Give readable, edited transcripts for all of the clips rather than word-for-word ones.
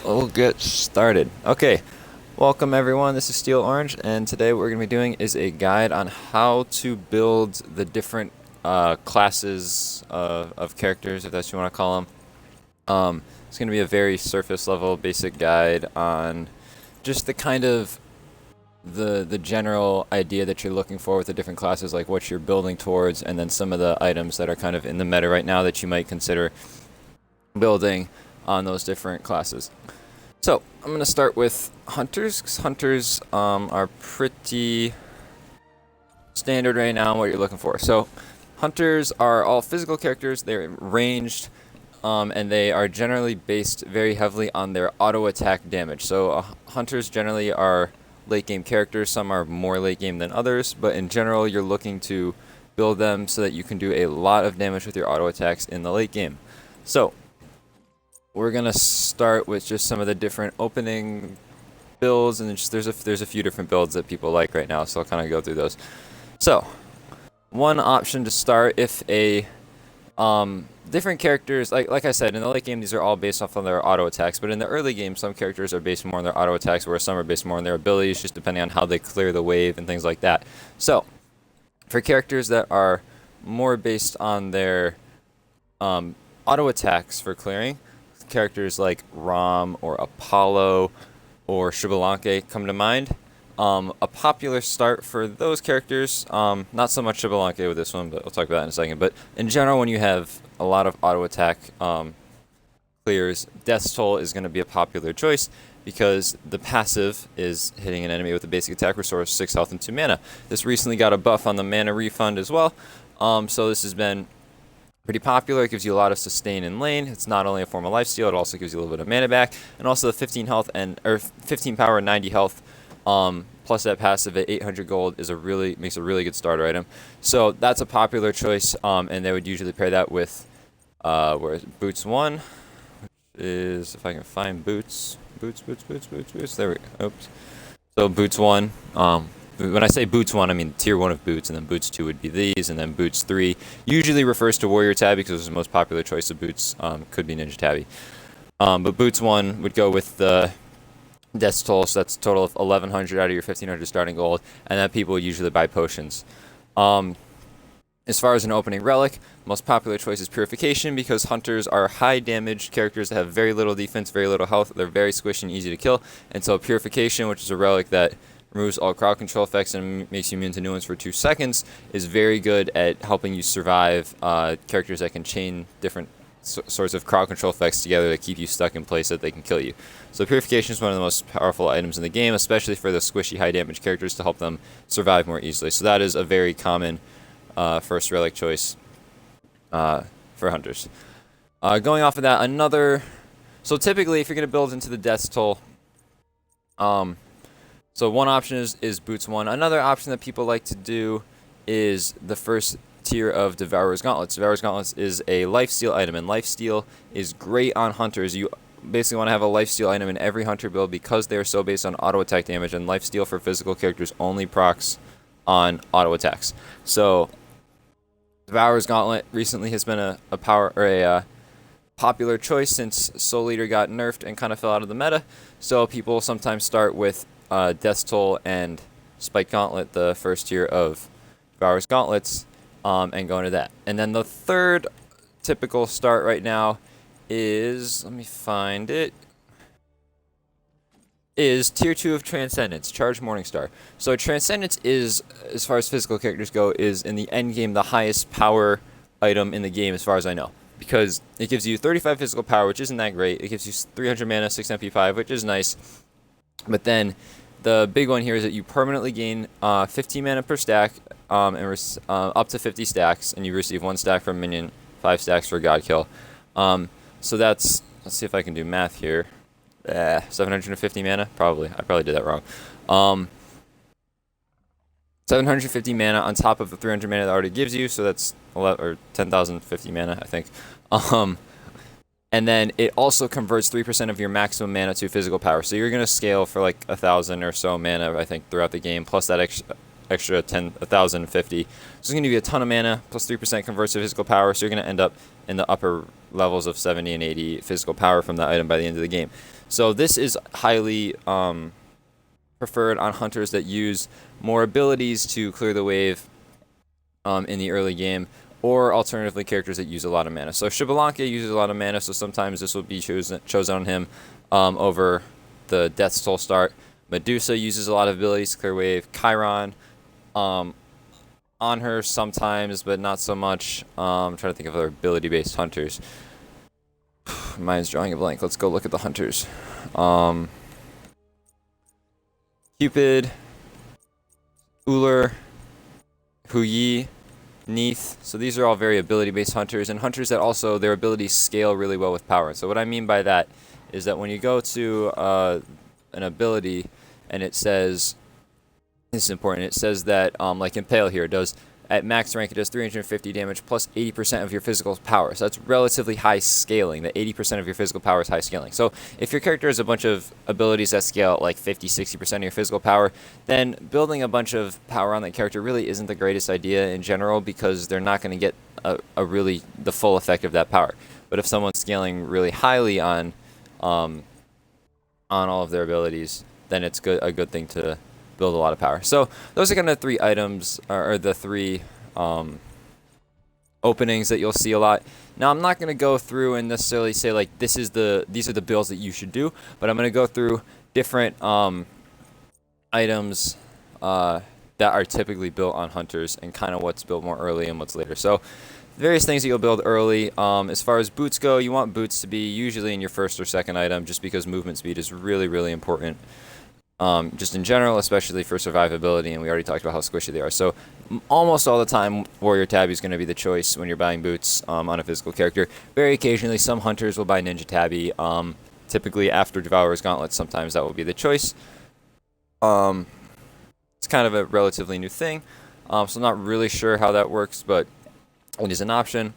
We'll get started. Okay, welcome everyone. This is Steel Orange, and today what we're going to be doing is a guide on how to build the different classes of characters, if that's what you want to call them. It's going to be a very surface level basic guide on just the kind of the general idea that you're looking for with the different classes, like what you're building towards, and then some of the items that are kind of in the meta right now that you might consider building on those different classes. So I'm going to start with hunters, because hunters are pretty standard right now what you're looking for. So hunters are all physical characters. They're ranged, and they are generally based very heavily on their auto attack damage. So hunters generally are late game characters. Some are more late game than others, but in general you're looking to build them so that you can do a lot of damage with your auto attacks in the late game. So we're gonna start with just some of the different opening builds, and there's a few different builds that people like right now, so I'll kind of go through those. So one option to start, if a different characters, like I said, in the late game these are all based off of their auto attacks, but in the early game some characters are based more on their auto attacks, whereas some are based more on their abilities, just depending on how they clear the wave and things like that. So for characters that are more based on their auto attacks for clearing, characters like Rom or Apollo or Shibalanke come to mind. A popular start for those characters, not so much Shibalanke with this one, but we'll talk about that in a second. But in general, when you have a lot of auto attack clears, Death's Toll is going to be a popular choice because the passive is hitting an enemy with a basic attack, restores 6 health and 2 mana. This recently got a buff on the mana refund as well, so this has been pretty popular. It gives you a lot of sustain in lane. It's not only a form of lifesteal, it also gives you a little bit of mana back, and also the 15 health or 15 power and 90 health plus that passive at 800 gold makes a really good starter item. So that's a popular choice, and they would usually pair that with where is it? Boots 1, which is, if I can find boots. There we go. Oops. So boots 1. When I say boots 1, I mean tier 1 of boots, and then boots 2 would be these, and then boots 3 usually refers to warrior tabby because it's the most popular choice of boots. Could be ninja tabby. But boots 1 would go with the Death's Toll, so that's a total of 1100 out of your 1500 starting gold, and then people usually buy potions. As far as an opening relic, most popular choice is Purification because hunters are high damage characters that have very little defense, very little health. They're very squishy and easy to kill, and so Purification, which is a relic that removes all crowd control effects and makes you immune to new ones for 2 seconds, is very good at helping you survive characters that can chain different sorts of crowd control effects together to keep you stuck in place so that they can kill you. So Purification is one of the most powerful items in the game, especially for the squishy high damage characters to help them survive more easily. So that is a very common first relic choice for hunters. Going off of that, so typically if you're going to build into the Death's Toll, so one option is boots 1. Another option that people like to do is the first tier of Devourer's Gauntlets. Devourer's Gauntlets is a lifesteal item, and lifesteal is great on hunters. You basically want to have a lifesteal item in every hunter build because they are so based on auto attack damage, and lifesteal for physical characters only procs on auto attacks. So Devourer's Gauntlet recently has been a popular choice since Soul Eater got nerfed and kind of fell out of the meta. So people sometimes start with Death's Toll and Spike Gauntlet, the first tier of Devourer's Gauntlets, and go into that. And then the third typical start right now is, let me find it, is tier 2 of Transcendence, Charged Morningstar. So Transcendence is, as far as physical characters go, is in the end game the highest power item in the game as far as I know, because it gives you 35 physical power, which isn't that great. It gives you 300 mana, 6 MP5, which is nice. But then the big one here is that you permanently gain 15 mana per stack, and up to 50 stacks, and you receive 1 stack for a minion, 5 stacks for a god kill. So that's, let's see if I can do math here. 750 mana? Probably. I probably did that wrong. 750 mana on top of the 300 mana that already gives you, so that's 10,050 mana, I think. And then it also converts 3% of your maximum mana to physical power. So you're going to scale for like 1,000 or so mana, I think, throughout the game, plus that extra 1,050. So it's going to give you a ton of mana, plus 3% converts to physical power, so you're going to end up in the upper levels of 70 and 80 physical power from that item by the end of the game. So this is highly preferred on hunters that use more abilities to clear the wave in the early game, or alternatively characters that use a lot of mana. So Xbalanque uses a lot of mana, so sometimes this will be chosen on him over the Death's Toll start. Medusa uses a lot of abilities to clear wave. Chiron on her sometimes, but not so much. I'm trying to think of other ability-based hunters. Mine's drawing a blank. Let's go look at the hunters. Cupid, Uller, Huyi, Neith. So these are all very ability-based hunters, and hunters that also their abilities scale really well with power. So what I mean by that is that when you go to an ability and it says, this is important, it says that like Impale here, it does at max rank it does 350 damage plus 80% of your physical power. So that's relatively high scaling. That 80% of your physical power is high scaling. So if your character has a bunch of abilities that scale at like 50-60% of your physical power, then building a bunch of power on that character really isn't the greatest idea in general, because they're not going to get a really the full effect of that power. But if someone's scaling really highly on all of their abilities, then it's a good thing to build a lot of power. So those are kind of three items, or the three openings that you'll see a lot. Now I'm not going to go through and necessarily say like these are the builds that you should do, but I'm going to go through different items that are typically built on hunters, and kind of what's built more early and what's later. So various things that you'll build early. As far as boots go, you want boots to be usually in your first or second item, just because movement speed is really, really important. Just in general, especially for survivability, and we already talked about how squishy they are. So almost all the time, Warrior Tabby is going to be the choice when you're buying boots on a physical character. Very occasionally, some hunters will buy Ninja Tabby. Typically after Devourer's Gauntlet, sometimes that will be the choice. It's kind of a relatively new thing, so I'm not really sure how that works, but it is an option.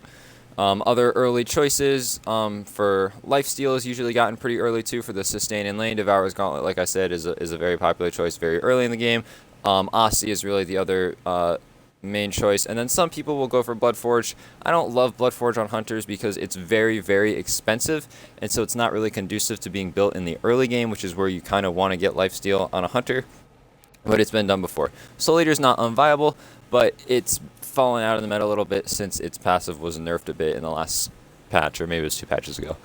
Other early choices for lifesteal is usually gotten pretty early too for the sustain and lane. Devourer's Gauntlet, like I said, is a very popular choice very early in the game. Aussie is really the other main choice, and then some people will go for Bloodforge. I don't love Bloodforge on hunters because it's very, very expensive, and so it's not really conducive to being built in the early game, which is where you kind of want to get lifesteal on a hunter. But it's been done before. Soul Eater's not unviable, but it's fallen out of the meta a little bit since its passive was nerfed a bit in the last patch, or maybe it was 2 patches ago.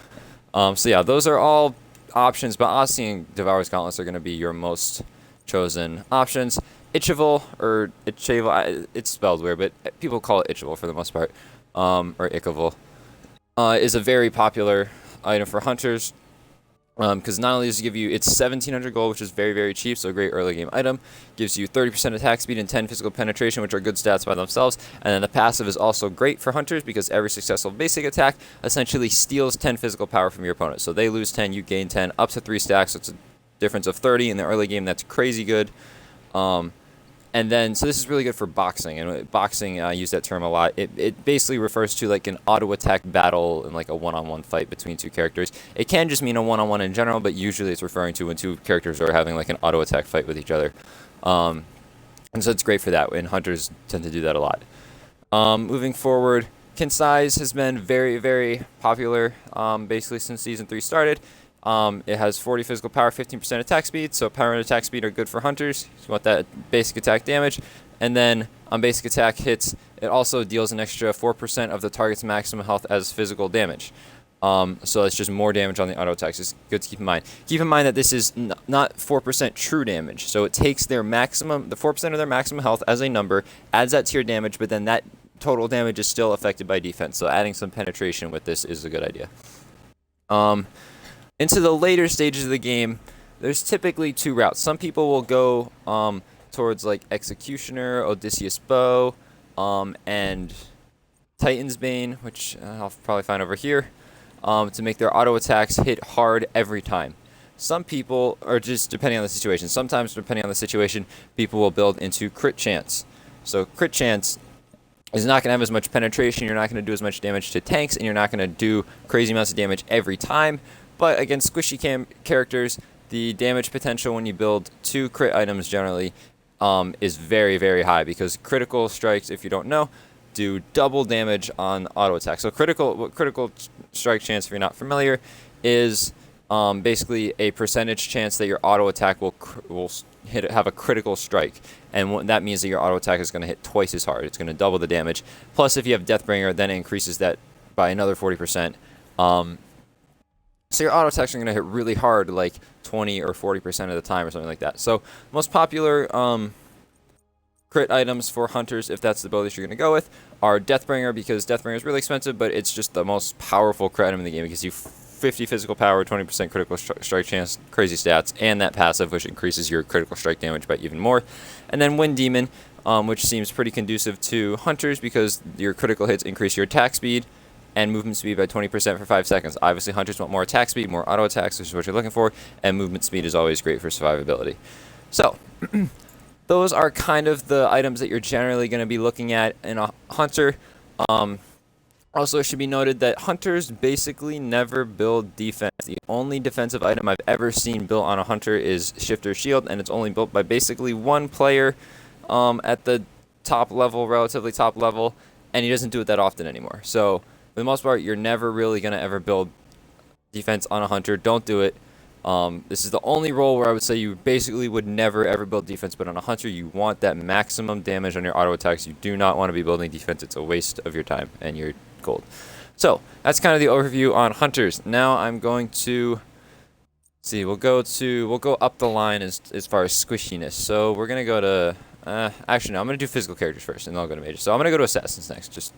So yeah, those are all options, but Aussie and Devourer's Gauntlets are going to be your most chosen options. Icheville, or Icheville, it's spelled weird, but people call it Icheville for the most part, or Icheville, is a very popular item for hunters. Because not only does it give you, it's 1700 gold, which is very, very cheap, so a great early game item. Gives you 30% attack speed and 10 physical penetration, which are good stats by themselves. And then the passive is also great for hunters because every successful basic attack essentially steals 10 physical power from your opponent. So they lose 10, you gain 10, up to 3 stacks. So it's a difference of 30 in the early game. That's crazy good. And then, so this is really good for boxing, and boxing, I use that term a lot. It basically refers to like an auto-attack battle and like a one-on-one fight between two characters. It can just mean a one-on-one in general, but usually it's referring to when two characters are having like an auto-attack fight with each other. And so it's great for that, and hunters tend to do that a lot. Moving forward, Concise has been very, very popular basically since Season 3 started. It has 40 physical power, 15% attack speed, so power and attack speed are good for hunters. You want that basic attack damage. And then on basic attack hits, it also deals an extra 4% of the target's maximum health as physical damage. So it's just more damage on the auto attacks. It's good to keep in mind. Keep in mind that this is not 4% true damage. So it takes their maximum, the 4% of their maximum health as a number, adds that to your damage, but then that total damage is still affected by defense. So adding some penetration with this is a good idea. Into the later stages of the game, there's typically 2 routes. Some people will go towards like Executioner, Odysseus Bow, and Titan's Bane, which I'll probably find over here, to make their auto attacks hit hard every time. Some people, or just depending on the situation, sometimes depending on the situation, people will build into Crit Chance. So Crit Chance is not going to have as much penetration, you're not going to do as much damage to tanks, and you're not going to do crazy amounts of damage every time. But against squishy characters, the damage potential when you build 2 crit items generally is very, very high, because critical strikes, if you don't know, do double damage on auto attack. So critical strike chance, if you're not familiar, is basically a percentage chance that your auto attack will have a critical strike, and that means that your auto attack is going to hit twice as hard. It's going to double the damage. Plus, if you have Deathbringer, then it increases that by another 40%. So your auto attacks are going to hit really hard, like 20 or 40% of the time or something like that. So most popular crit items for hunters, if that's the build that you're going to go with, are Deathbringer, because Deathbringer is really expensive, but it's just the most powerful crit item in the game. It gives you 50 physical power, 20% critical strike chance, crazy stats, and that passive, which increases your critical strike damage by even more. And then Wind Demon, which seems pretty conducive to hunters because your critical hits increase your attack speed and movement speed by 20% for 5 seconds. Obviously, hunters want more attack speed, more auto attacks, which is what you're looking for, and movement speed is always great for survivability. So, those are kind of the items that you're generally going to be looking at in a hunter. Also, it should be noted that hunters basically never build defense. The only defensive item I've ever seen built on a hunter is Shifter Shield, and it's only built by basically one player at the top level, relatively top level, and he doesn't do it that often anymore. So, for the most part, you're never really going to ever build defense on a hunter. Don't do it. This is the only role where I would say you basically would never ever build defense, but on a hunter you want that maximum damage on your auto attacks. You do not want to be building defense. It's a waste of your time and your gold. So that's kind of the overview on hunters. Now I'm going to see. We'll go up the line as far as squishiness. So we're gonna go to actually no, I'm gonna do physical characters first, and then I'll go to mages. So I'm gonna go to assassins next. Just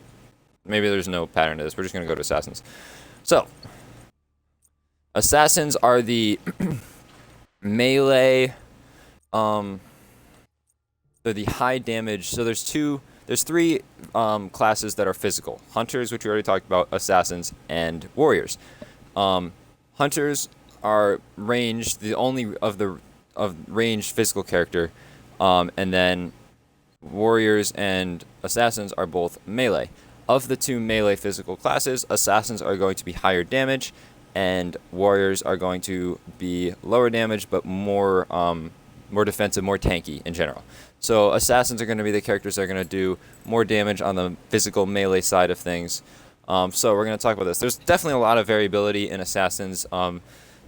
maybe there's no pattern to this. We're just gonna go to assassins. So assassins are the melee. They're the high damage. So there's three classes that are physical: hunters, which we already talked about, assassins, and warriors. Hunters are ranged, the only of ranged physical character, and then warriors and assassins are both melee. Of the two melee physical classes, assassins are going to be higher damage, and warriors are going to be lower damage, but more defensive, more tanky in general. So assassins are going to be the characters that are going to do more damage on the physical melee side of things. So we're going to talk about this. There's definitely a lot of variability in assassins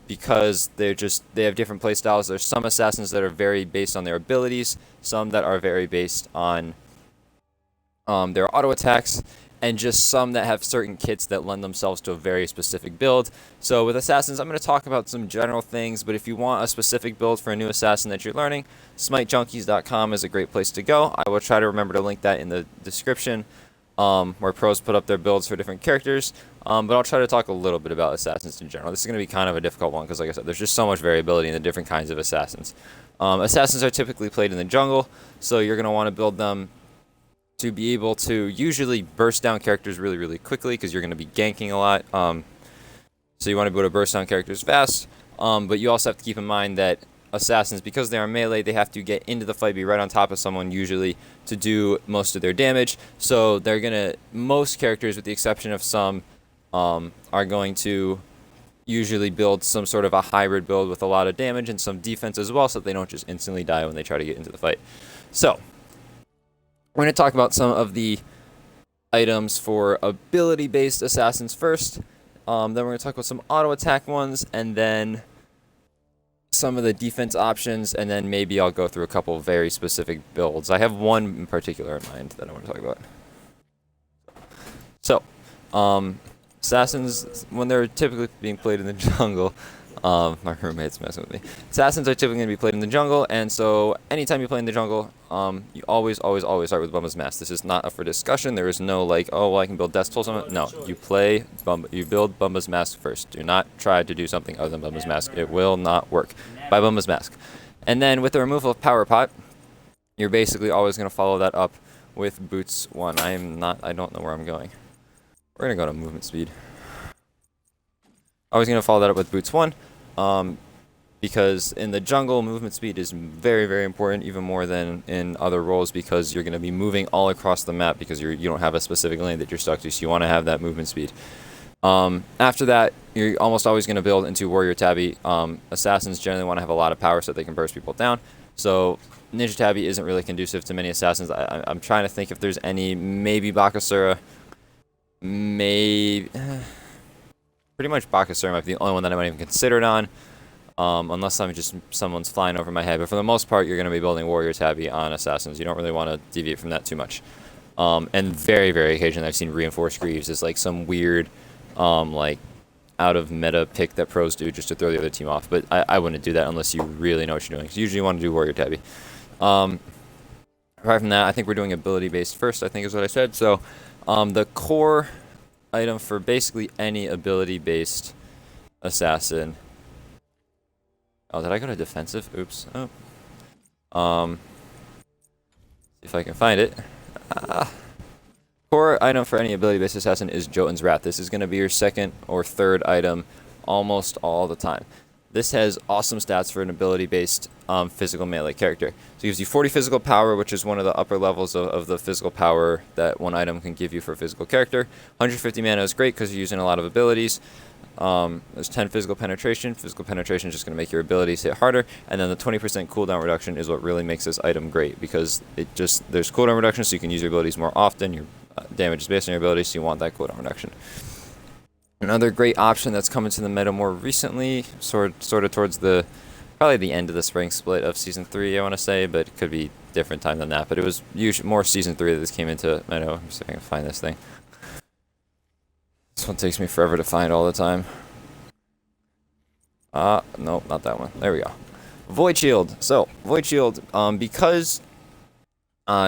because they have different play styles. There's some assassins that are very based on their abilities, some that are very based on their auto attacks, and just some that have certain kits that lend themselves to a very specific build. So with assassins, I'm going to talk about some general things, but if you want a specific build for a new assassin that you're learning, SmiteJunkies.com is a great place to go. I will try to remember to link that in the description, where pros put up their builds for different characters, but I'll try to talk a little bit about assassins in general. This is going to be kind of a difficult one because, like I said, there's just so much variability in the different kinds of assassins. Assassins are typically played in the jungle, so you're going to want to build them to be able to usually burst down characters really, really quickly because you're going to be ganking a lot. So you want to be able to burst down characters fast, but you also have to keep in mind that assassins, because they are melee, they have to get into the fight, be right on top of someone usually to do most of their damage. So they're going to, most characters with the exception of some, are going to usually build some sort of a hybrid build with a lot of damage and some defense as well, so that they don't just instantly die when they try to get into the fight. So we're going to talk about some of the items for ability-based assassins first. Then we're going to talk about some auto-attack ones, and then some of the defense options, and then maybe I'll go through a couple very specific builds. I have one in particular in mind that I want to talk about. So, assassins, when they're typically being played in the jungle, my roommate's messing with me. Assassins are typically going to be played in the jungle, and so anytime you play in the jungle, you always start with Bumba's Mask. This is not up for discussion. There is no like, oh, well, I can build Death Toll something. No, you build Bumba's Mask first. Do not try to do something other than Bumba's Mask. It will not work. Buy Bumba's Mask. And then with the removal of Power Pot, you're basically always going to follow that up with Boots 1. I don't know where I'm going. We're going to go to movement speed. Always going to follow that up with Boots 1. Because in the jungle, movement speed is very, very important, even more than in other roles, because you're going to be moving all across the map because you don't have a specific lane that you're stuck to, so you want to have that movement speed. After that, you're almost always going to build into Warrior Tabby. Assassins generally want to have a lot of power so they can burst people down. So Ninja Tabby isn't really conducive to many assassins. I'm trying to think if there's any, maybe Bakasura, maybe... pretty much Bakasura might be the only one that I might even consider it on, unless I'm just someone's flying over my head. But for the most part, you're going to be building Warriors heavy on Assassins. You don't really want to deviate from that too much. And very, very occasionally I've seen Reinforced Greaves as like some weird, like out of meta pick that pros do just to throw the other team off. But I wouldn't do that unless you really know what you're doing. So usually you want to do Warrior Tabby. Apart from that, I think we're doing ability based first, I think is what I said. So the core item for basically any ability based assassin. Oh, did I go to defensive? Oops. Oh. See if I can find it. Core item for any ability-based assassin is Jotun's Wrath. This is going to be your second or third item almost all the time. This has awesome stats for an ability-based physical melee character. So it gives you 40 physical power, which is one of the upper levels of the physical power that one item can give you for a physical character. 150 mana is great because you're using a lot of abilities. There's 10 physical penetration. Physical penetration is just going to make your abilities hit harder, and then the 20% cooldown reduction is what really makes this item great because there's cooldown reduction, so you can use your abilities more often. Your damage is based on your abilities, so you want that cooldown reduction. Another great option that's come into the meta more recently, sort of towards probably the end of the spring split of Season 3, I want to say, but it could be different time than that. But it was usually more Season 3 that this came into. I know. I'm see if I can find this thing. This one takes me forever to find all the time. Nope, not that one. There we go. Void Shield. So, Void Shield, because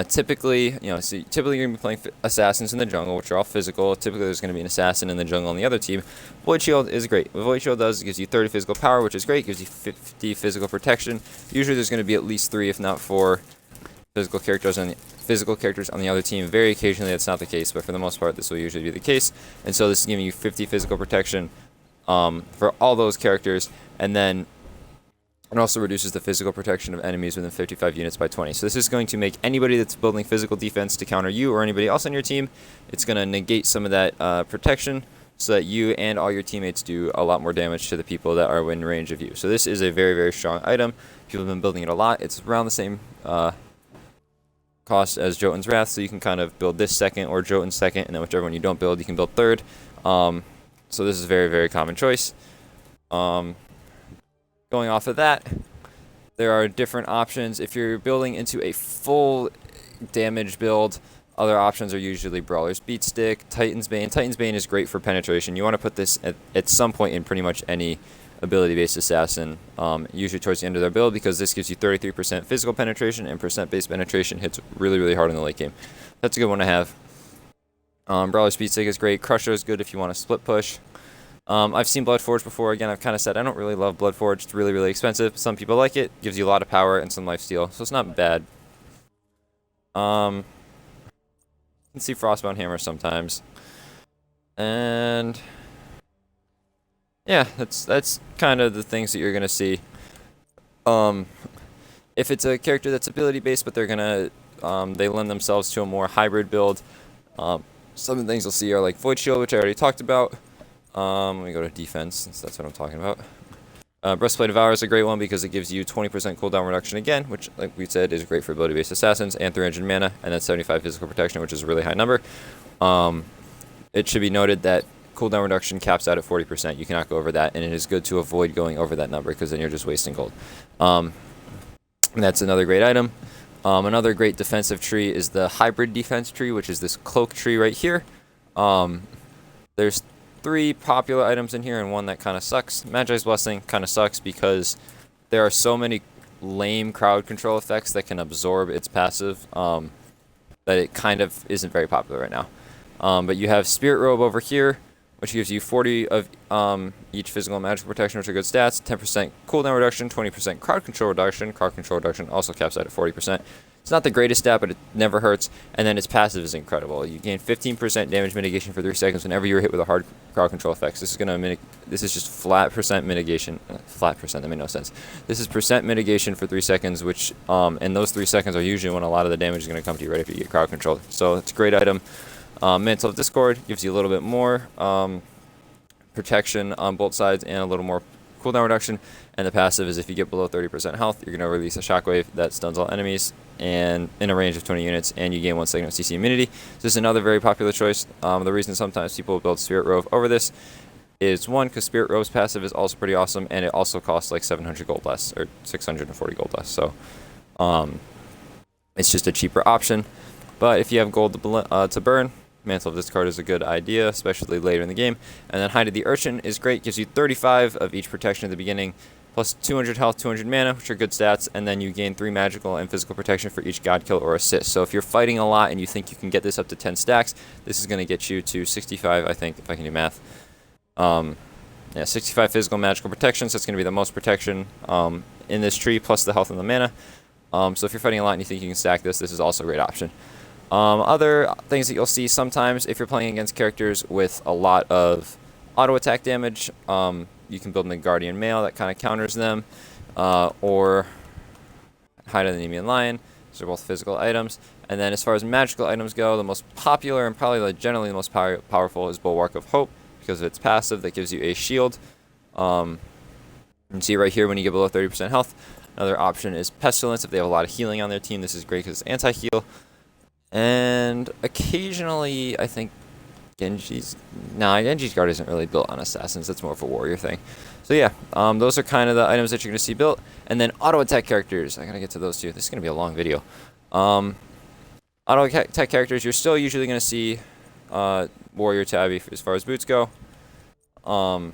typically you're going to be playing assassins in the jungle, which are all physical. Typically, there's going to be an assassin in the jungle on the other team. Void Shield is great. What Void Shield does is it gives you 30 physical power, which is great. It gives you 50 physical protection. Usually, there's going to be at least 3, if not 4, physical characters on the other team. Very occasionally, that's not the case, but for the most part, this will usually be the case. And so, this is giving you 50 physical protection for all those characters, and then it also reduces the physical protection of enemies within 55 units by 20. So this is going to make anybody that's building physical defense to counter you or anybody else on your team, it's going to negate some of that protection so that you and all your teammates do a lot more damage to the people that are in range of you. So this is a very, very strong item. People have been building it a lot. It's around the same cost as Jotun's Wrath, so you can kind of build this second or Jotun's second, and then whichever one you don't build, you can build third. So this is a very, very common choice. Going off of that, there are different options. If you're building into a full damage build, other options are usually Brawler's Beatstick, Titan's Bane. Titan's Bane is great for penetration. You want to put this at some point in pretty much any ability-based assassin, usually towards the end of their build, because this gives you 33% physical penetration, and percent-based penetration hits really, really hard in the late game. That's a good one to have. Brawler's Beatstick is great. Crusher is good if you want to split push. I've seen Bloodforge before. Again, I've kind of said I don't really love Bloodforge. It's really, really expensive. Some people like it. Gives you a lot of power and some lifesteal, so it's not bad. You can see Frostbound Hammer sometimes. And yeah, that's kind of the things that you're going to see. If it's a character that's ability-based, but they're going to, they lend themselves to a more hybrid build, some of the things you'll see are like Void Shield, which I already talked about. Let me go to defense, since that's what I'm talking about. Breastplate Devour is a great one because it gives you 20% cooldown reduction again, which, like we said, is great for ability-based assassins, and 300 mana, and then 75 physical protection, which is a really high number. It should be noted that cooldown reduction caps out at 40%. You cannot go over that, and it is good to avoid going over that number because then you're just wasting gold. And that's another great item. Another great defensive tree is the hybrid defense tree, which is this cloak tree right here. There's 3 popular items in here and one that kind of sucks. Magi's Blessing kind of sucks because there are so many lame crowd control effects that can absorb its passive that it kind of isn't very popular right now. But you have Spirit Robe over here, which gives you 40 of each physical and magical protection, which are good stats, 10% cooldown reduction, 20% crowd control reduction. Crowd control reduction also caps out at 40%. It's not the greatest stat, but it never hurts. And then its passive is incredible. You gain 15% damage mitigation for 3 seconds whenever you're hit with a hard crowd control effects. This is just flat percent mitigation. Flat percent, that made no sense. This is percent mitigation for 3 seconds, which and those 3 seconds are usually when a lot of the damage is going to come to you right after you get crowd control. So it's a great item. Mantle of Discord gives you a little bit more protection on both sides and a little more cooldown reduction. And the passive is if you get below 30% health, you're going to release a shockwave that stuns all enemies and in a range of 20 units, and you gain 1 second of CC immunity. So this is another very popular choice. The reason sometimes people build Spirit Robe over this is 1, because Spirit Robe's passive is also pretty awesome, and it also costs like 700 gold less, or 640 gold less, so it's just a cheaper option. But if you have gold to burn, Mantle of Discard is a good idea, especially later in the game. And then Hide of the Urchin is great, gives you 35 of each protection at the beginning, plus 200 health, 200 mana, which are good stats, and then you gain 3 magical and physical protection for each god kill or assist. So if you're fighting a lot and you think you can get this up to 10 stacks, this is going to get you to 65, I think, if I can do math. Yeah, 65 physical magical protection, so it's going to be the most protection in this tree, plus the health and the mana. So if you're fighting a lot and you think you can stack this, this is also a great option. Other things that you'll see sometimes if you're playing against characters with a lot of auto attack damage, you can build a Guardian Mail that kind of counters them, or Hide of the Nemean Lion. These are both physical items. And then as far as magical items go, the most popular and probably generally the most powerful is Bulwark of Hope, because of its passive that gives you a shield. You can see right here when you get below 30% health. Another option is Pestilence. If they have a lot of healing on their team, this is great because it's anti-heal. And occasionally, I think Genji's Guard isn't really built on assassins. That's more of a warrior thing. So yeah, those are kind of the items that you're going to see built. And then auto attack characters. I got to get to those too. This is going to be a long video. Auto attack characters, you're still usually going to see warrior tabby as far as boots go. But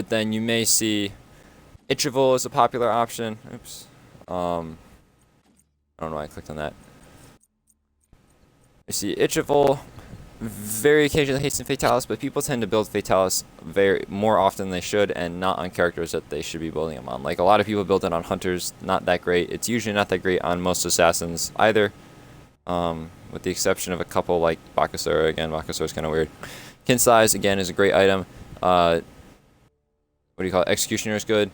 then you may see Itchable is a popular option. Oops. I don't know why I clicked on that. You see Itchable, very occasionally Haste and Fatalis, but people tend to build Fatalis more often than they should, and not on characters that they should be building them on. Like a lot of people build it on Hunters, not that great. It's usually not that great on most Assassins either, with the exception of a couple like Bakasura. Again, Bakasura is kind of weird. Kin Size, again, is a great item. What do you call it? Executioner is good.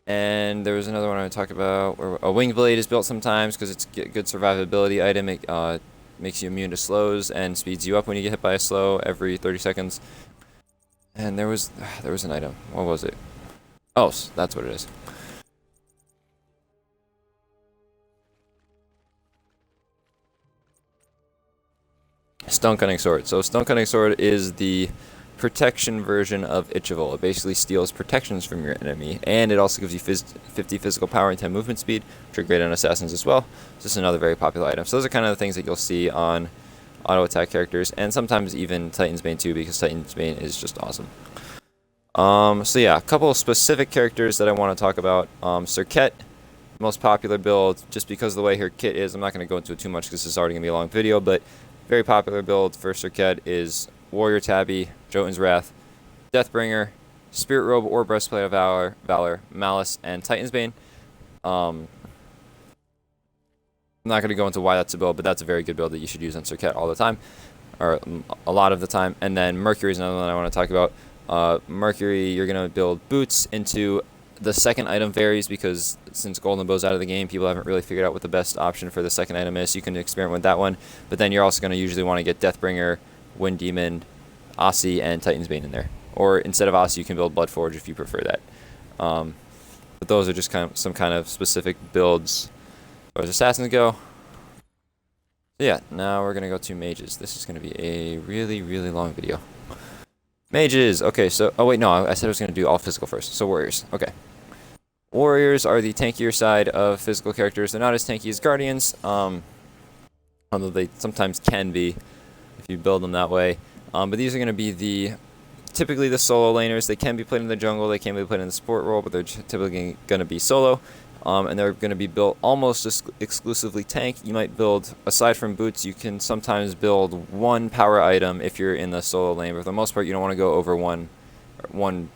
And there was another one I would talk about where a Wing Blade is built sometimes because it's a good survivability item. It makes you immune to slows and speeds you up when you get hit by a slow every 30 seconds. And there was an item. What was it? Oh, that's what it is. Stone Cutting Sword. So Stone Cutting Sword is the protection version of Itchable. It basically steals protections from your enemy, and it also gives you 50 physical power and 10 movement speed, which are great on assassins as well. So this is another very popular item. So those are kind of the things that you'll see on auto attack characters, and sometimes even Titan's Bane too, because Titan's Bane is just awesome. So yeah, a couple of specific characters that I want to talk about. Serket, most popular build, just because of the way her kit is. I'm not going to go into it too much because this is already going to be a long video, but very popular build for Serket is Warrior Tabby, Jotun's Wrath, Deathbringer, Spirit Robe or Breastplate of Valor, Malice, and Titan's Bane. I'm not going to go into why that's a build, but that's a very good build that you should use on Serket all the time, or a lot of the time. And then Mercury is another one I want to talk about. Mercury, you're going to build boots into the second item varies because since Golden Bow's out of the game, people haven't really figured out what the best option for the second item is. You can experiment with that one, but then you're also going to usually want to get Deathbringer, Wind Demon, Aussie, and Titan's Bane in there. Or instead of Aussie, you can build Bloodforge if you prefer that. But those are just some kind of specific builds as far as assassins go. So yeah, now we're going to go to mages. This is going to be a really, really long video. Mages. Okay, so... Oh, wait, no. I said I was going to do all physical first. So warriors. Okay. Warriors are the tankier side of physical characters. They're not as tanky as guardians, although they sometimes can be if you build them that way. But these are going to be typically the solo laners. They can be played in the jungle. They can be played in the support role, but they're typically going to be solo. And they're going to be built almost exclusively tank. You might build, aside from boots, you can sometimes build one power item if you're in the solo lane. But for the most part, you don't want to go over one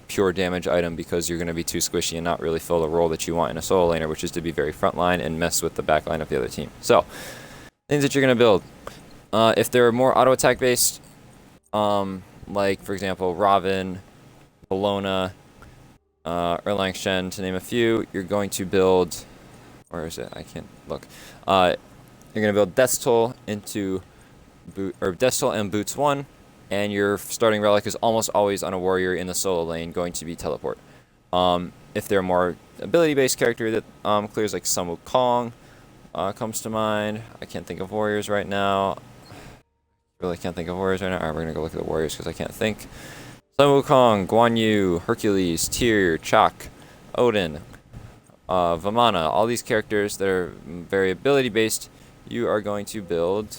pure damage item because you're going to be too squishy and not really fill the role that you want in a solo laner, which is to be very frontline and mess with the backline of the other team. So, things that you're going to build. If they're more auto attack based, like for example Raven, Bologna, Erlang Shen, to name a few, you're going to build, where is it? I can't look. You're going to build Death's Toll into Death's Toll and Boots 1, and your starting relic is almost always on a warrior in the solo lane going to be Teleport. If they're a more ability-based character that clears, like Sun Wukong comes to mind. I can't think of warriors right now. really can't think of warriors right now. Alright, we're gonna go look at the warriors because I can't think. Sun Wukong, Guan Yu, Hercules, Tyr, Chak, Odin, Vamana, all these characters that are very ability based, you are going to build.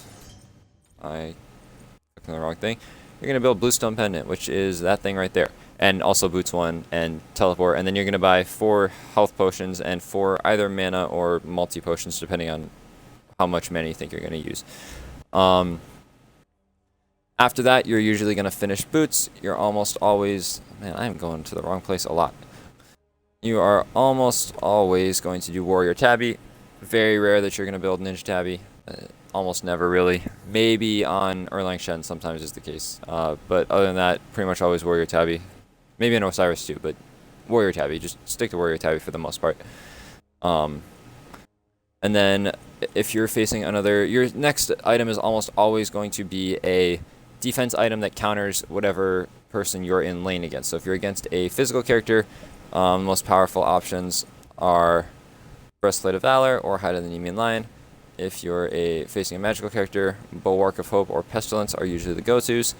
I clicked on the wrong thing. You're going to build Bluestone Pendant, which is that thing right there. And also Boots 1 and Teleport. And then you're going to buy 4 health potions and 4 either mana or multi potions, depending on how much mana you think you're going to use. After that, you're usually going to finish Boots. You're almost always. Man, I'm going to the wrong place a lot. You are almost always going to do Warrior Tabby. Very rare that you're going to build Ninja Tabby. Almost never, really. Maybe on Erlang Shen sometimes is the case. But other than that, pretty much always Warrior Tabby. Maybe in Osiris too, but Warrior Tabby. Just stick to Warrior Tabby for the most part. And then if you're facing another... Your next item is almost always going to be a defense item that counters whatever person you're in lane against. So if you're against a physical character... most powerful options are Breastplate of Valor or Hide of the Nemean Lion. If you're facing a magical character, Bulwark of Hope or Pestilence are usually the go-tos.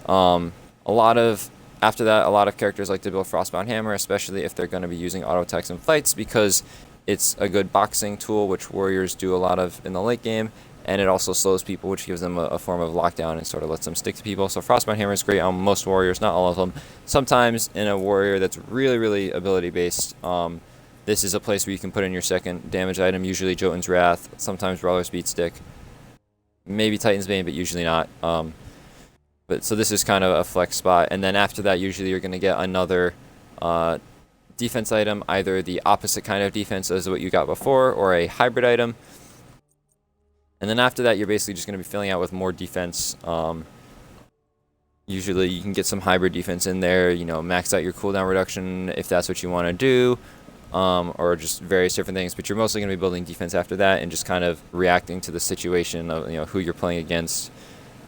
After that, a lot of characters like to build Frostbound Hammer, especially if they're going to be using auto attacks in fights, because it's a good boxing tool, which warriors do a lot of in the late game, and it also slows people, which gives them a form of lockdown and sort of lets them stick to people. So Frostbound Hammer is great on most warriors, not all of them. Sometimes in a warrior that's really, really ability-based, this is a place where you can put in your second damage item, usually Jotun's Wrath, sometimes Brawler's Beatstick, maybe Titan's Bane, but usually not. So this is kind of a flex spot. And then after that, usually you're going to get another defense item, either the opposite kind of defense as what you got before, or a hybrid item. And then after that, you're basically just going to be filling out with more defense. Usually you can get some hybrid defense in there, max out your cooldown reduction if that's what you want to do, or just various different things. But you're mostly going to be building defense after that and just kind of reacting to the situation of who you're playing against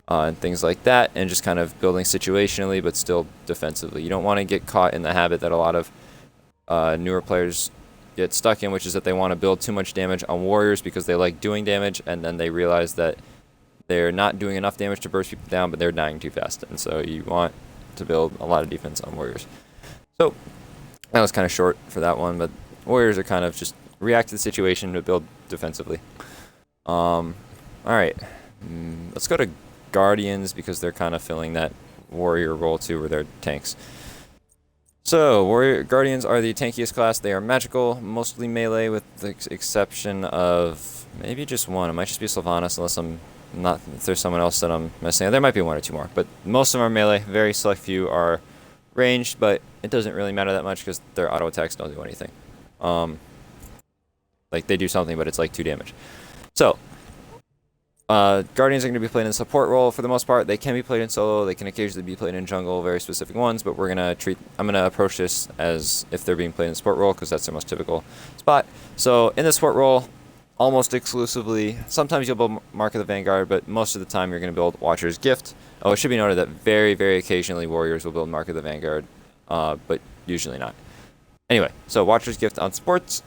and things like that, and just kind of building situationally but still defensively. You don't want to get caught in the habit that a lot of newer players get stuck in, which is that they want to build too much damage on warriors because they like doing damage, and then they realize that they're not doing enough damage to burst people down, but they're dying too fast. And so you want to build a lot of defense on warriors. So that was kind of short for that one, but warriors are kind of just react to the situation to build defensively. Alright, let's go to Guardians because they're kind of filling that warrior role too, where they're tanks. So, Warrior Guardians are the tankiest class. They are magical, mostly melee, with the exception of maybe just one. It might just be Sylvanas, if there's someone else that I'm missing. There might be one or two more, but most of them are melee. Very select few are ranged, but it doesn't really matter that much because their auto attacks don't do anything. Like, they do something, but it's like 2 damage. So, Guardians are going to be played in support role for the most part. They can be played in solo. They can occasionally be played in jungle, very specific ones, but I'm going to approach this as if they're being played in support role because that's their most typical spot. So in the support role, almost exclusively, sometimes you'll build Mark of the Vanguard, but most of the time you're going to build Watcher's Gift. Oh, it should be noted that very, very occasionally warriors will build Mark of the Vanguard, but usually not. Anyway, so Watcher's Gift on supports.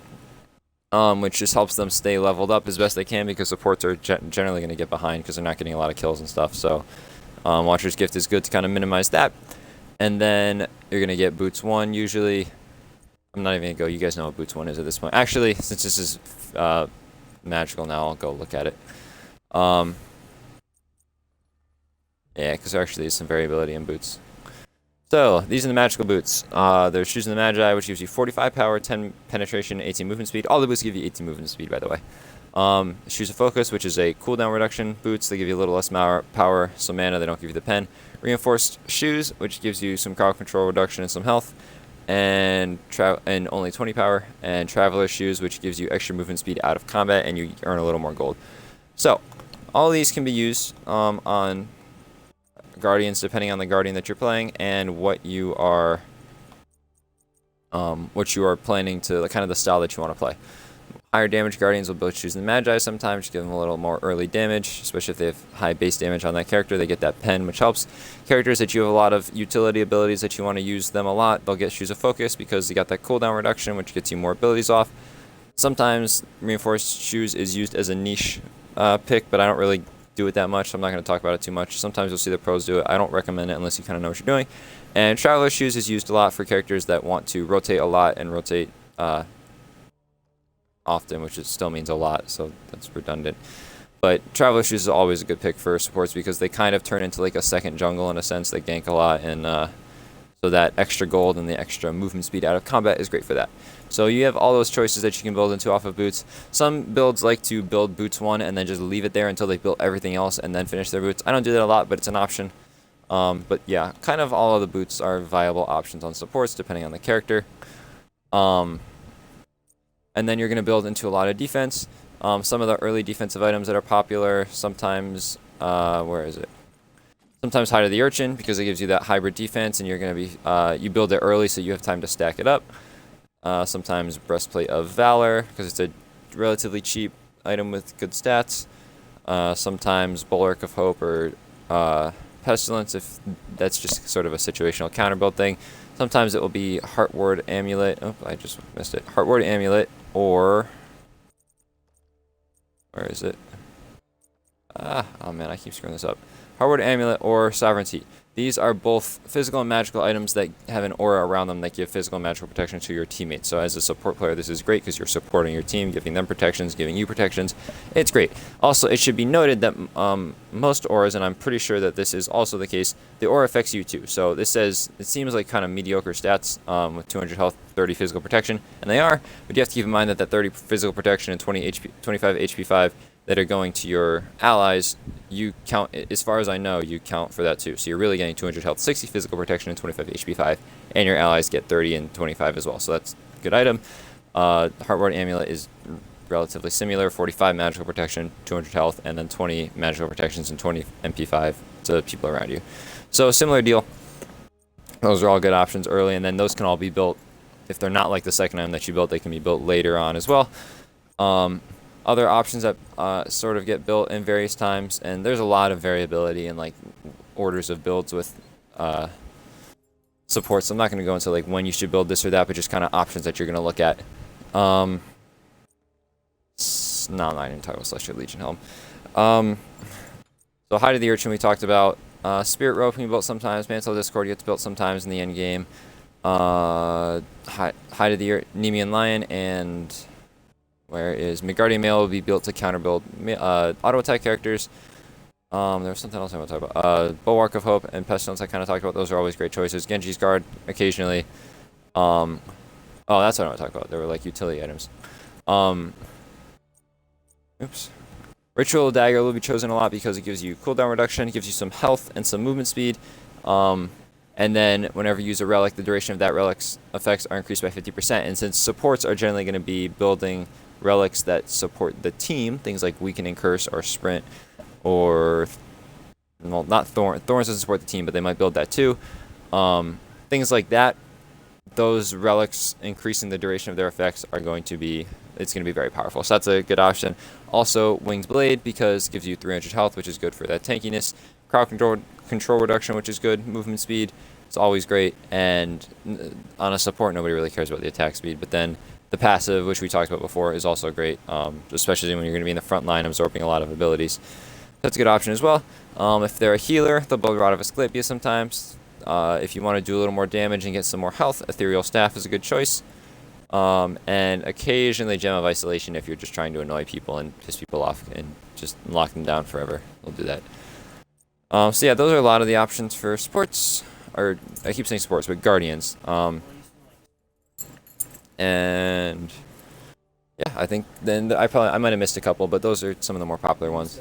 Which just helps them stay leveled up as best they can because supports are generally going to get behind because they're not getting a lot of kills and stuff. So Watcher's Gift is good to kind of minimize that. And then you're going to get Boots 1 usually. I'm not even going to go. You guys know what Boots 1 is at this point. Actually, since this is magical now, I'll go look at it. Yeah, because there actually is some variability in Boots. So, these are the magical boots. There's Shoes of the Magi, which gives you 45 power, 10 penetration, 18 movement speed. All the boots give you 18 movement speed, by the way. Shoes of Focus, which is a cooldown reduction boots. They give you a little less power, some mana. They don't give you the pen. Reinforced Shoes, which gives you some crowd control reduction and some health. And only 20 power. And Traveler's Shoes, which gives you extra movement speed out of combat, and you earn a little more gold. So, all these can be used on Guardians, depending on the Guardian that you're playing and what you are planning to, kind of the style that you want to play. Higher damage Guardians will build Shoes and Magi sometimes, give them a little more early damage, especially if they have high base damage on that character. They get that pen, which helps. Characters that you have a lot of utility abilities that you want to use them a lot, they'll get Shoes of Focus because you got that cooldown reduction, which gets you more abilities off. Sometimes Reinforced Shoes is used as a niche pick, but I don't really do it that much, so I'm not going to talk about it too much. Sometimes you'll see the pros do it. I don't recommend it unless you kind of know what you're doing. And Traveler Shoes is used a lot for characters that want to rotate a lot and rotate often, which still means a lot, so that's redundant. But Traveler Shoes is always a good pick for supports because they kind of turn into like a second jungle in a sense. They gank a lot, and so that extra gold and the extra movement speed out of combat is great for that. So you have all those choices that you can build into off of boots. Some builds like to build boots 1 and then just leave it there until they build everything else and then finish their boots. I don't do that a lot, but it's an option. But yeah, kind of all of the boots are viable options on supports depending on the character. And then you're going to build into a lot of defense. Some of the early defensive items that are popular, sometimes, where is it? Sometimes Hide of the Urchin, because it gives you that hybrid defense, and you're going to be, you build it early so you have time to stack it up. Sometimes Breastplate of Valor, because it's a relatively cheap item with good stats. Sometimes Bulwark of Hope or Pestilence, if that's just sort of a situational counter build thing. Sometimes it will be Heartward Amulet. Oh, I just missed it. Heartward Amulet, or where is it? Oh man, I keep screwing this up. Heartward Amulet or Sovereignty. These are both physical and magical items that have an aura around them that give physical and magical protection to your teammates. So as a support player, this is great because you're supporting your team, giving them protections, giving you protections. It's great. Also, it should be noted that most auras, and I'm pretty sure that this is also the case, the aura affects you too. So this says, it seems like kind of mediocre stats with 200 health, 30 physical protection, and they are, but you have to keep in mind that that 30 physical protection and 25 HP 5 that are going to your allies, you count, as far as I know, you count for that too. So you're really getting 200 health, 60 physical protection, and 25 HP 5, and your allies get 30 and 25 as well. So that's a good item. Heartward Amulet is relatively similar, 45 magical protection, 200 health, and then 20 magical protections and 20 MP5 to people around you. So similar deal. Those are all good options early, and then those can all be built. If they're not like the second item that you built, they can be built later on as well. Other options that sort of get built in various times, and there's a lot of variability in like orders of builds with support, so I'm not going to go into like when you should build this or that, but just kind of options that you're going to look at. No, I'm not even talking about Celestial Legion Helm. So Hide of the Urchin we talked about. Spirit Rope can be built sometimes. Mantle of Discord gets built sometimes in the end game. Hide of the Nemean Lion and where is Midgardian Mail will be built to counter build auto attack characters. There was something else I want to talk about. Bulwark of Hope and Pestilence I kind of talked about. Those are always great choices. Genji's Guard occasionally. Oh, that's what I want to talk about. They were like utility items. Oops. Ritual Dagger will be chosen a lot because it gives you cooldown reduction, it gives you some health and some movement speed. And then whenever you use a relic, the duration of that relic's effects are increased by 50%. And since supports are generally going to be building relics that support the team, things like Weakening Curse or Sprint, or, well, not Thorns doesn't support the team, but they might build that too. Things like that, those relics increasing the duration of their effects are going to be, it's going to be very powerful. So that's a good option. Also, Winged Blade, because it gives you 300 health, which is good for that tankiness. Crowd control reduction, which is good. Movement speed, it's always great. And on a support, nobody really cares about the attack speed. But then the passive, which we talked about before, is also great, especially when you're going to be in the front line absorbing a lot of abilities. That's a good option as well. If they're a healer, they'll build Rod of Asclepius sometimes. If you want to do a little more damage and get some more health, Ethereal Staff is a good choice. And occasionally Gem of Isolation if you're just trying to annoy people and piss people off and just lock them down forever. They'll do that. So yeah, those are a lot of the options for sports, or I keep saying sports, but Guardians. And yeah, I think then I might have missed a couple, but those are some of the more popular ones.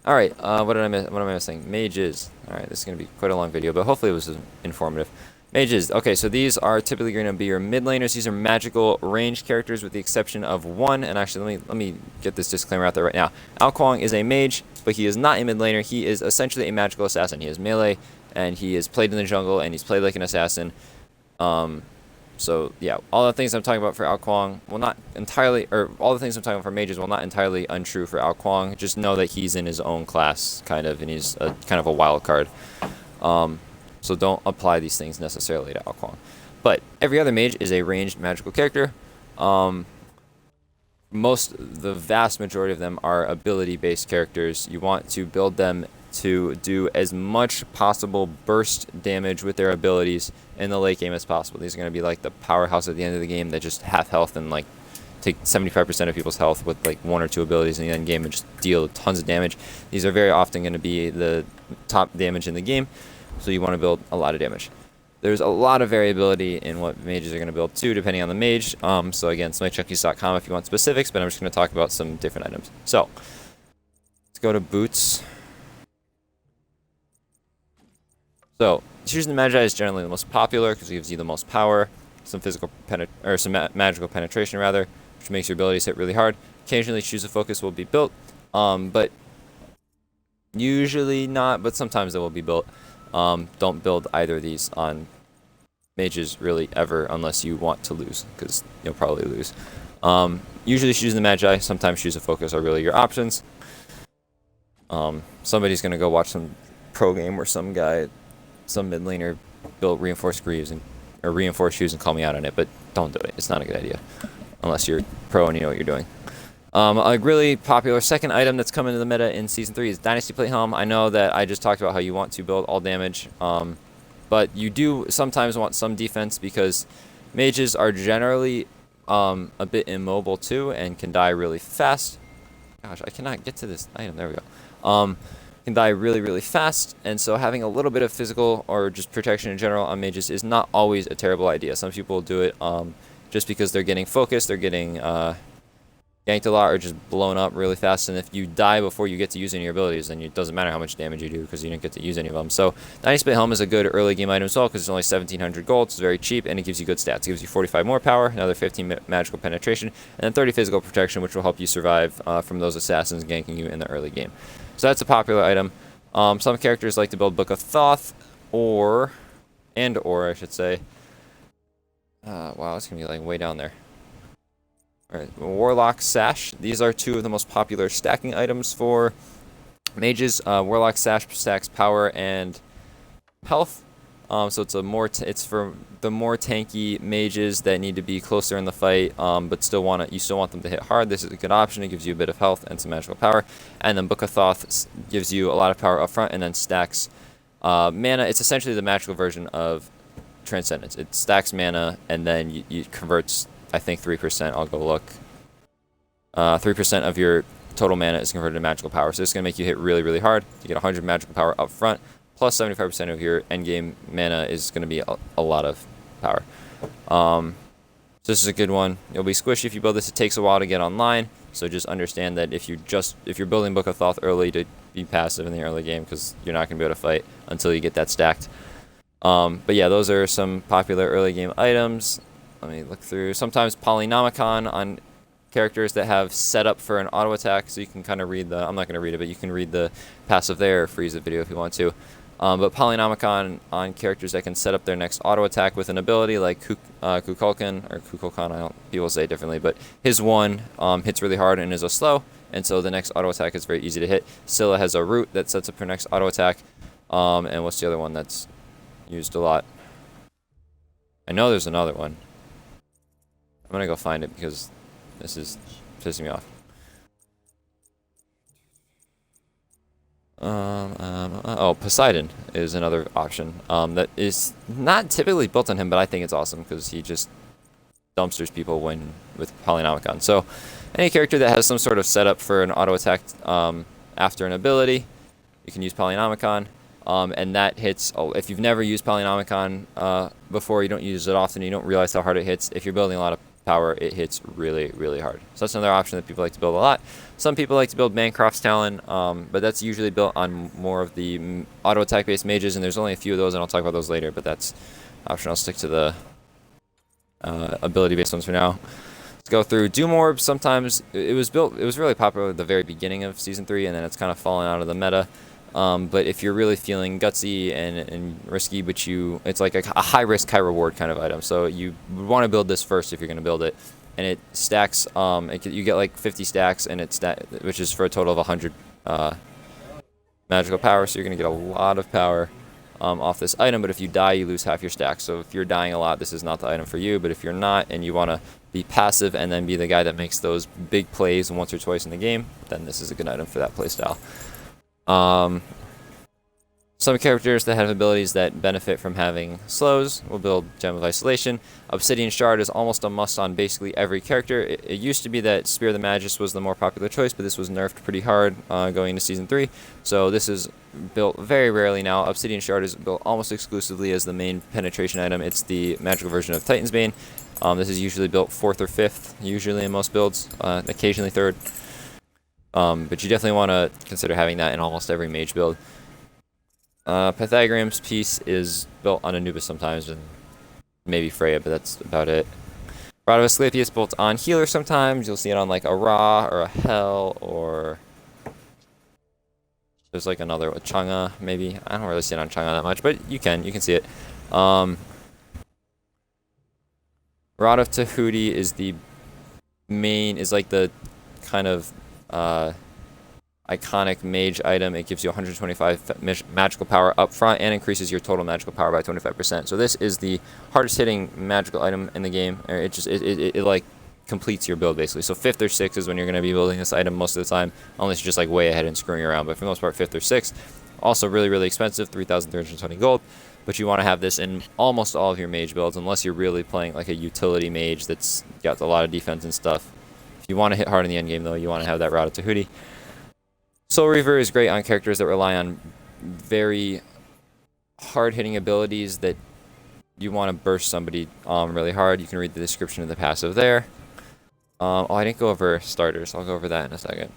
All right, what did I miss? What am I missing? Mages. All right, this is gonna be quite a long video, but hopefully it was informative. Mages. Okay, so these are typically going to be your mid laners. These are magical ranged characters with the exception of one. And actually, let me get this disclaimer out there right now. Ao Kuang is a mage, but he is not a mid laner. He is essentially a magical assassin. He is melee, and he is played in the jungle, and he's played like an assassin. So yeah, all the things I'm talking about for Ao Kuang will not entirely, or all the things I'm talking about for mages will not entirely untrue for Ao Kuang. Just know that he's in his own class, kind of, and he's kind of a wild card. So don't apply these things necessarily to Ao Kuang. But every other mage is a ranged magical character. the vast majority of them are ability-based characters. You want to build them to do as much possible burst damage with their abilities in the late game as possible. These are going to be like the powerhouse at the end of the game that just half health and like take 75% of people's health with like 1 or 2 abilities in the end game and just deal tons of damage. These are very often going to be the top damage in the game, so you want to build a lot of damage. There's a lot of variability in what mages are going to build too, depending on the mage. So again, SmiteJunkies.com if you want specifics, but I'm just going to talk about some different items. So let's go to boots. So choosing the Magi is generally the most popular because it gives you the most power, some magical penetration rather, which makes your abilities hit really hard. Occasionally, choose a focus will be built, but usually not. But sometimes it will be built. Don't build either of these on mages really ever unless you want to lose, because you'll probably lose. Usually choosing the Magi, sometimes choose a focus are really your options. Somebody's going to go watch some pro game where some mid laner built reinforced greaves or reinforced shoes and call me out on it, but don't do it. It's not a good idea unless you're pro and you know what you're doing. A really popular second item that's come into the meta in Season 3 is Dynasty Plate Helm. I know that I just talked about how you want to build all damage, but you do sometimes want some defense because mages are generally a bit immobile too and can die really fast. Gosh, I cannot get to this item. There we go. Can die really, really fast, and so having a little bit of physical or just protection in general on mages is not always a terrible idea. Some people do it just because they're getting focused, they're getting yanked a lot, or just blown up really fast, and if you die before you get to use any of your abilities, then it doesn't matter how much damage you do because you didn't get to use any of them. So Dynasty Plate Helm is a good early game item as well because it's only 1,700 gold, it's very cheap, and it gives you good stats. It gives you 45 more power, another 15 magical penetration, and then 30 physical protection, which will help you survive from those assassins ganking you in the early game. So that's a popular item. Some characters like to build Book of Thoth, or I should say. Wow, it's gonna be like way down there. Alright, Warlock Sash. These are two of the most popular stacking items for mages. Warlock Sash stacks power and health. So it's for the more tanky mages that need to be closer in the fight, but you still want them to hit hard. This is a good option. It gives you a bit of health and some magical power. And then Book of Thoth gives you a lot of power up front and then stacks mana. It's essentially the magical version of Transcendence. It stacks mana and then you converts, I think, 3%. I'll go look. 3% of your total mana is converted to magical power. So it's going to make you hit really, really hard. You get 100 magical power up front. Plus 75% of your endgame mana is going to be a lot of power. So this is a good one. You'll be squishy if you build this. It takes a while to get online, so just understand that if you're building Book of Thoth early, to be passive in the early game because you're not going to be able to fight until you get that stacked. But yeah, those are some popular early game items. Let me look through. Sometimes Polynomicon on characters that have set up for an auto attack, so you can kind of read I'm not going to read it, but you can read the passive there or freeze the video if you want to. But Polynomicon on characters that can set up their next auto attack with an ability, like Kukulkan, people say it differently, but his one hits really hard and is a slow, and so the next auto attack is very easy to hit. Scylla has a root that sets up her next auto attack, and what's the other one that's used a lot? I know there's another one. I'm going to go find it because this is pissing me off. Poseidon is another option that is not typically built on him, but I think it's awesome because he just dumpsters people with Polynomicon. So any character that has some sort of setup for an auto attack after an ability, you can use Polynomicon, and that hits. If you've never used Polynomicon before, you don't use it often, you don't realize how hard it hits. If you're building a lot of power, it hits really, really hard. So that's another option that people like to build a lot. Some people like to build Bancroft's Talon, but that's usually built on more of the auto attack based mages, and there's only a few of those, and I'll talk about those later, but that's option. I'll stick to the ability based ones for now. Let's go through Doom Orb. Sometimes it was really popular at the very beginning of Season 3, and then it's kind of fallen out of the meta. But if you're really feeling gutsy and risky, but it's like a high risk, high reward kind of item. So you would want to build this first if you're going to build it, and it stacks. You get like 50 stacks, and which is for a total of 100 magical power. So you're going to get a lot of power. off this item, but if you die, you lose half your stack. So if you're dying a lot, this is not the item for you, but if you're not and you want to be passive and then be the guy that makes those big plays once or twice in the game, then this is a good item for that playstyle. Some characters that have abilities that benefit from having slows will build Gem of Isolation. Obsidian Shard is almost a must on basically every character. It used to be that Spear of the Magus was the more popular choice, but this was nerfed pretty hard going into Season 3. So this is built very rarely now. Obsidian Shard is built almost exclusively as the main penetration item. It's the magical version of Titan's Bane. This is usually built 4th or 5th, usually in most builds, occasionally 3rd. But you definitely want to consider having that in almost every mage build. Pythagorean's piece is built on Anubis sometimes, and maybe Freya, but that's about it. Rod of Asclepius built on healer sometimes. You'll see it on like a Ra or a Hel, or there's like another, a Chang'e maybe. I don't really see it on Chang'e that much, but you can see it. Rod of Tahuti is the main, is like the kind of iconic mage item. It gives you 125 magical power up front and increases your total magical power by 25%. So this is the hardest hitting magical item in the game. It like completes your build basically. So 5th or 6th is when you're going to be building this item most of the time, unless you're just like way ahead and screwing around. But for the most part, 5th or 6th. Also really expensive, 3,320 gold. But you want to have this in almost all of your mage builds, unless you're really playing like a utility mage that's got a lot of defense and stuff. If you want to hit hard in the end game though, you want to have that Rod of Tahuti. Soul Reaver is great on characters that rely on very hard-hitting abilities that you want to burst somebody really hard. You can read the description of the passive there. Oh, I didn't go over starters. I'll go over that in a second.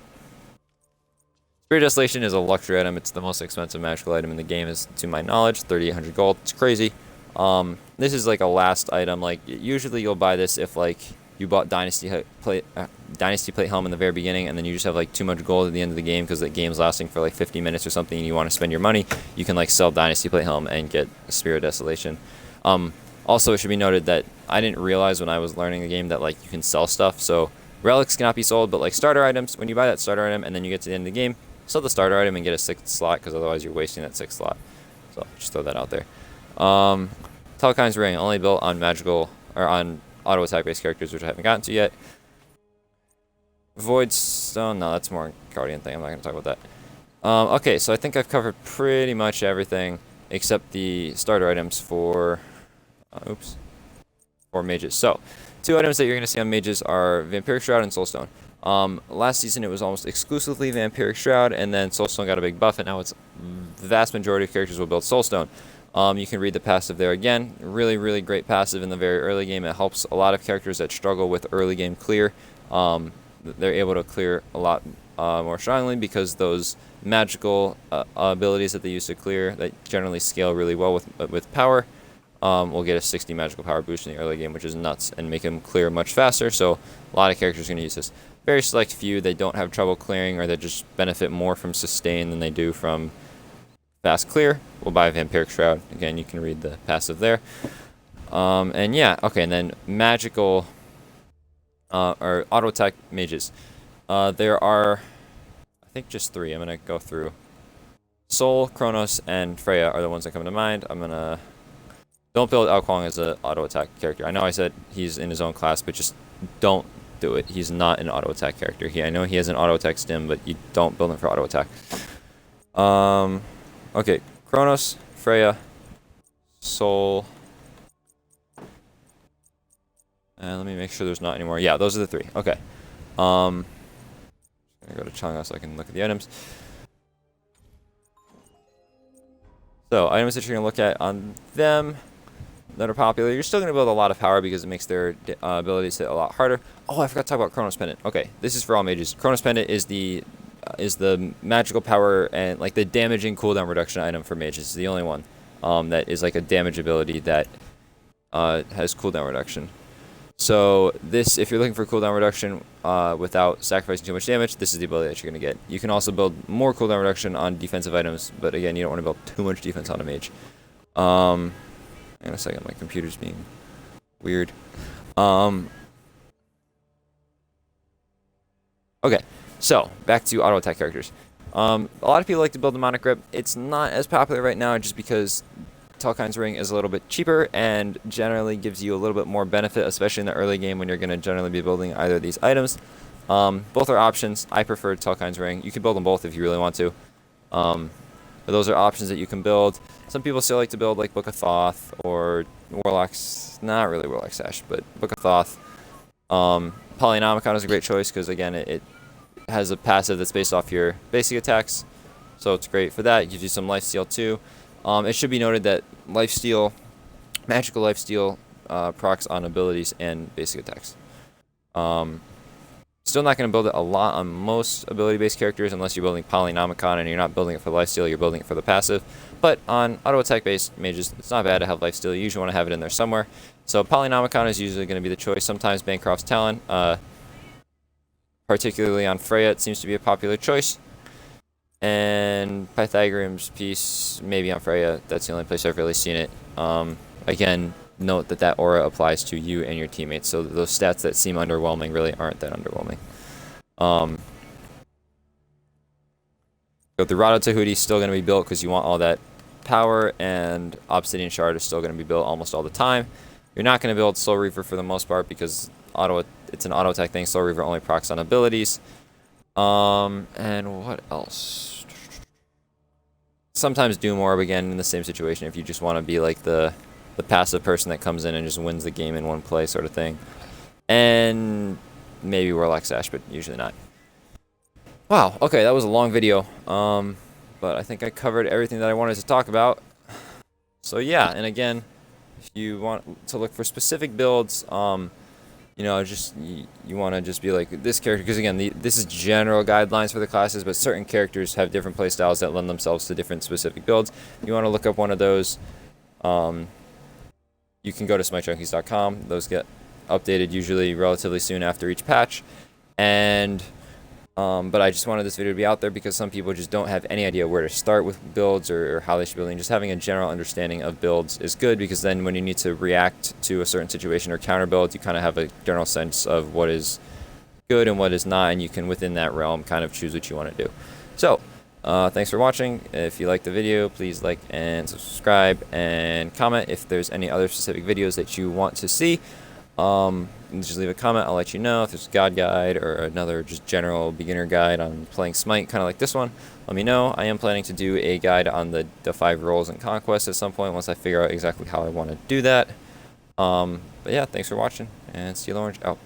Spirit Desolation is a luxury item. It's the most expensive magical item in the game, is to my knowledge, 3,800 gold. It's crazy. This is like a last item. Like usually you'll buy this if like you bought Dynasty Plate Helm in the very beginning, and then you just have like 200 gold at the end of the game because the game's lasting for like 50 minutes or something, and you want to spend your money. You can like sell Dynasty Plate Helm and get Spirit Desolation. Also, it should be noted that I didn't realize when I was learning the game that like you can sell stuff. So relics cannot be sold, but like starter items, when you buy that starter item and then you get to the end of the game, sell the starter item and get a 6th slot, because otherwise you're wasting that 6th slot. So just throw that out there. Telekind's Ring, only built on magical or on auto attack based characters, which I haven't gotten to yet. Void Stone, no, that's more a Guardian thing. I'm not going to talk about that. Okay, so I think I've covered pretty much everything except the starter items for mages. So, 2 items that you're going to see on mages are Vampiric Shroud and Soulstone. Last season it was almost exclusively Vampiric Shroud, and then Soulstone got a big buff, and now it's the vast majority of characters will build Soulstone. You can read the passive there again. Really great passive in the very early game. It helps a lot of characters that struggle with early game clear. They're able to clear a lot more strongly because those magical abilities that they use to clear that generally scale really well with power will get a 60 magical power boost in the early game, which is nuts, and make them clear much faster. So a lot of characters are going to use this. Very select few that don't have trouble clearing or that just benefit more from sustain than they do from fast clear will buy Vampiric Shroud. Again, you can read the passive there. And yeah, okay, and then magical or auto attack mages. There are, I think, just 3. I'm going to go through. Sol, Kronos, and Freya are the ones that come to mind. I'm going to... Don't build Ao Kuang as an auto attack character. I know I said he's in his own class, but just don't do it. He's not an auto attack character. I know he has an auto attack stim, but you don't build him for auto attack. Okay, Kronos, Freya, Sol, and let me make sure there's not any more. Yeah, those are the 3. Okay. I'm gonna go to Chang'e so I can look at the items. So, items that you're gonna look at on them that are popular. You're still gonna build a lot of power because it makes their abilities hit a lot harder. Oh, I forgot to talk about Chronos Pendant. Okay, this is for all mages. Chronos Pendant is the magical power and like the damaging cooldown reduction item for mages. It's the only one that is like a damage ability that has cooldown reduction. So this, if you're looking for cooldown reduction without sacrificing too much damage, this is the ability that you're going to get. You can also build more cooldown reduction on defensive items, but again, you don't want to build too much defense on a mage. Hang on a second, my computer's being weird. Okay, so back to auto attack characters. A lot of people like to build demonic grip. It's not as popular right now just because Telkine's Ring is a little bit cheaper and generally gives you a little bit more benefit, especially in the early game when you're going to generally be building either of these items. Both are options. I prefer Telkine's Ring. You can build them both if you really want to. But those are options that you can build. Some people still like to build like Book of Thoth or Warlock's, not really Warlock Sash, but Book of Thoth. Polynomicon is a great choice because again it has a passive that's based off your basic attacks, so it's great for that. It gives you some lifesteal too. It should be noted that lifesteal, magical lifesteal, procs on abilities and basic attacks. Still not going to build it a lot on most ability-based characters unless you're building Polynomicon and you're not building it for lifesteal, you're building it for the passive. But on auto-attack-based mages, it's not bad to have lifesteal. You usually want to have it in there somewhere. So Polynomicon is usually going to be the choice. Sometimes Bancroft's Talon, particularly on Freya, it seems to be a popular choice. And Pythagorean's Piece, maybe on Freya. That's the only place I've really seen it. Again, note that that aura applies to you and your teammates, so those stats that seem underwhelming really aren't that underwhelming. But the Rado Tahuti is still going to be built because you want all that power, and Obsidian Shard is still going to be built almost all the time. You're not going to build Soul Reaver for the most part because it's an auto attack thing. Soul Reaver only procs on abilities. And what else? Sometimes Doom Orb, again, in the same situation, if you just want to be like the passive person that comes in and just wins the game in one play sort of thing. And maybe Warlock Sash, but usually not. Wow, okay, that was a long video. But I think I covered everything that I wanted to talk about. So yeah, and again, if you want to look for specific builds, you know, just you want to just be like this character, because again, this is general guidelines for the classes, but certain characters have different play styles that lend themselves to different specific builds. You want to look up one of those. You can go to SmiteJunkies.com. Those get updated usually relatively soon after each patch. And but I just wanted this video to be out there because some people just don't have any idea where to start with builds or how they should build. And just having a general understanding of builds is good, because then when you need to react to a certain situation or counter build, you kind of have a general sense of what is good and what is not, and you can within that realm kind of choose what you want to do. So thanks for watching. If you liked the video, please like and subscribe and comment if there's any other specific videos that you want to see. Just leave a comment, I'll let you know. If there's a god guide or another just general beginner guide on playing Smite, kind of like this one, let me know. I am planning to do a guide on the 5 roles in Conquest at some point once I figure out exactly how I want to do that. But yeah, thanks for watching, and Steel Orange out.